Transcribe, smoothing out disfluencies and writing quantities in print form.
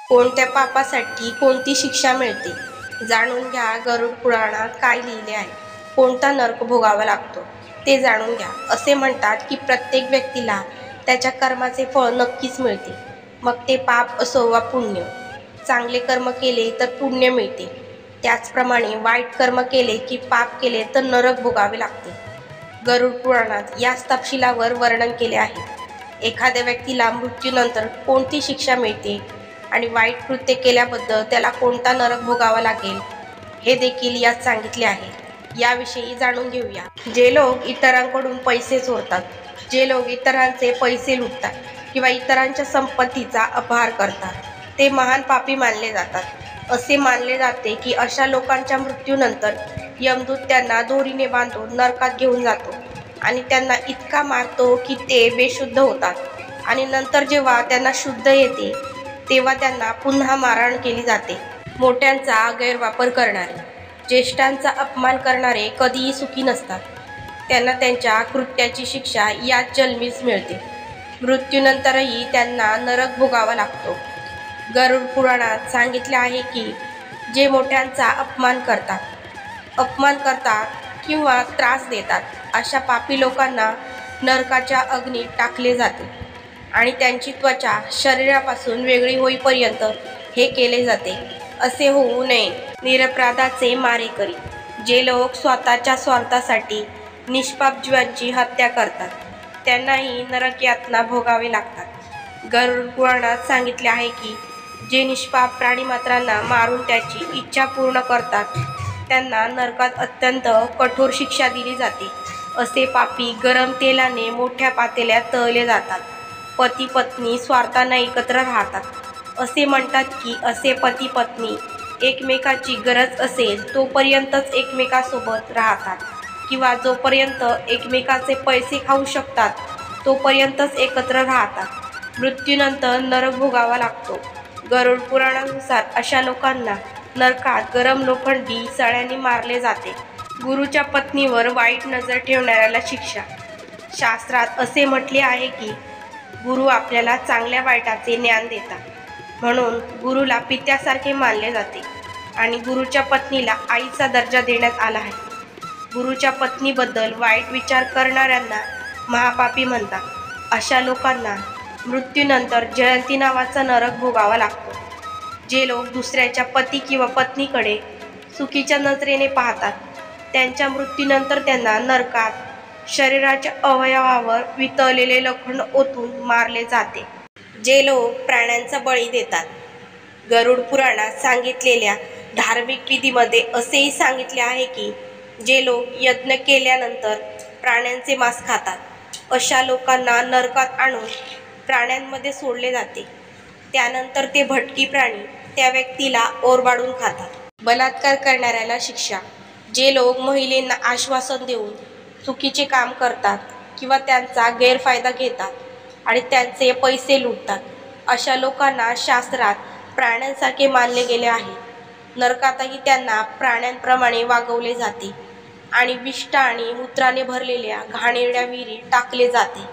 कोणत्या पापासाठी कोणती शिक्षा मिळते? जाणून घ्या गरुड पुराणात काय लिहिले आहे. कोणता नरक भोगावा लागतो ते जाणून घ्या. असे म्हणतात की प्रत्येक व्यक्तीला त्याच्या कर्माचे फळ नक्कीच मिळते, मग ते पाप असो वा पुण्य. चांगले कर्म केले तर पुण्य मिळते, त्याचप्रमाणे वाईट कर्म केले की पाप केले तर नरक भोगावे लागते. गरुड पुराणात याच तपशिलावर वर्णन केले आहे. एखाद्या व्यक्तीला मृत्यूनंतर कोणती शिक्षा मिळते आणि वाईट कृत्य केल्याबद्दल त्याला कोणता नरक भोगावा लागेल हे देखील यात सांगितले आहे. याविषयी जाणून घेऊया. जे लोक इतरांकडून पैसे चोरतात, जे लोक इतरांचे पैसे लुटतात किंवा इतरांच्या संपत्तीचा अपहार करतात, ते महान पापी मानले जातात. असे मानले जाते की अशा लोकांच्या मृत्यूनंतर यमदूत त्यांना दोरीने बांधून नरकात घेऊन जातो आणि त्यांना इतका मारतो की ते बेशुद्ध होतात आणि नंतर जेव्हा त्यांना शुद्ध येते तेव्हा त्यांना पुन्हा मारहाण केली जाते. मोठ्यांचा गैरवापर करणारे, ज्येष्ठांचा अपमान करणारे कधीही सुखी नसतात. त्यांना त्यांच्या कृत्याची शिक्षा याच जन्मीच मिळते. मृत्यूनंतरही त्यांना नरक भोगावा लागतो. गरुड पुराणात सांगितले आहे की जे मोठ्यांचा अपमान करतात किंवा त्रास देतात अशा पापी लोकांना नरकाच्या अग्नीत टाकले जाते आणि त्यांची त्वचा शरीरापासून वेगळी होईपर्यंत हे केले जाते. असे होऊ नये. निरपराधाचे मारेकरी, जे लोक स्वतःच्या स्वार्थासाठी निष्पाप जीवांची हत्या करतात त्यांनाही नरक यातना भोगावे लागतात. गरुड पुराणात सांगितले आहे की जे निष्पाप प्राणीमात्रांना मारून त्याची इच्छा पूर्ण करतात त्यांना नरकात अत्यंत कठोर शिक्षा दिली जाते. असे पापी गरम तेलाने मोठ्या पातेल्यात तळले जातात. पती पत्नी स्वार्थाने एकत्र राहतात. असे म्हणतात की असे पती पत्नी एकमेकाची गरज असेल तोपर्यंतच एकमेकासोबत राहतात किंवा जोपर्यंत एकमेकाचे पैसे खाऊ शकतात तोपर्यंतच एकत्र राहतात. मृत्यूनंतर नरक भोगावा लागतो. गरुड पुराणानुसार अशा लोकांना नरकात गरम लोखंडी सळ्यांनी मारले जाते. गुरुच्या पत्नीवर वाईट नजर ठेवणाऱ्याला शिक्षा. शास्त्रात असे म्हटले आहे की गुरु आपल्याला चांगल्या वाईटाचे ज्ञान देतात, म्हणून गुरुला पित्यासारखे मानले जाते आणि गुरुच्या पत्नीला आईचा दर्जा देण्यात आला आहे. गुरुच्या पत्नीबद्दल वाईट विचार करणाऱ्यांना महापापी म्हणतात. अशा लोकांना मृत्यूनंतर जयंती नावाचा नरक भोगावा लागतो. जे लोक दुसऱ्याच्या पती किंवा पत्नीकडे चुकीच्या नजरेने पाहतात त्यांच्या मृत्यूनंतर त्यांना नरकात शरीराच्या अवयवावर वितळलेले लोखंड ओतून मारले जाते. जे लोक प्राण्यांचा बळी देतात, गरुड पुराणात सांगितलेल्या धार्मिक विधीमध्ये असेही सांगितले आहे की जे लोक यज्ञ केल्यानंतर प्राण्यांचे मांस खातात अशा लोकांना नरकात आणून प्राण्यांमध्ये सोडले जाते. त्यानंतर ते भटकी प्राणी त्या व्यक्तीला ओरबाडून खातात. बलात्कार करणाऱ्याला शिक्षा. जे लोक महिलांना आश्वासन देऊन चुकीचे काम करतात किंवा त्यांचा गैरफायदा घेतात आणि त्यांचे पैसे लुटतात अशा लोकांना शास्त्रात प्राण्यांसारखे मानले गेले आहे. नरकातही त्यांना प्राण्यांप्रमाणे वागवले जाते आणि विष्ठा आणि मूत्राने भरलेल्या घाणेरड्या विहिरीत टाकले जाते.